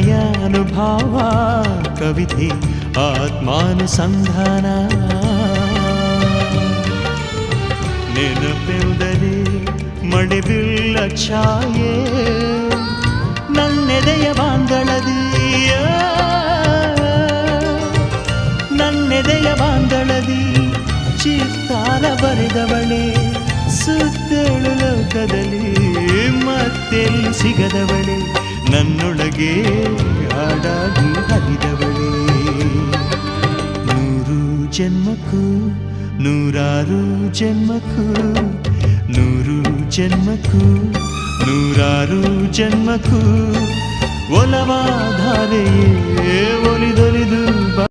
ಪ್ರಣಯಾನುಭಾವ ಕವಿತೆ ಆತ್ಮಾನುಸಂಧಾನ ನೆನಪೆಂದರೆ ಮಳೆಬಿಲ್ಲ ಛಾಯೆ ನನ್ನೆದೆಯ ಬಾಂದಳದಿಯ ನನ್ನೆದೆಯ ಬಾಂದಳದಿ ಚಿತ್ತಾರ ಬರೆದವಳೆ ಸುತ್ತೇಳು ಲೋಕದಲ್ಲಿ ಮತ್ತೆಲ್ಲಿ ಸಿಗದವಳೆ ನನ್ನೊಳಗೆ ಹಾಡಾಗಿ ಹರಿದವಳೆ ನೂರು ಜನ್ಮಕ್ಕೂ ನೂರಾರು ಜನ್ಮಕ್ಕೂ ನೂರು ಜನ್ಮಕ್ಕೂ ನೂರಾರು ಜನ್ಮಕ್ಕೂ ಒಲವಾಧಾರೆಯೇ ಒಲಿದೊಲಿದು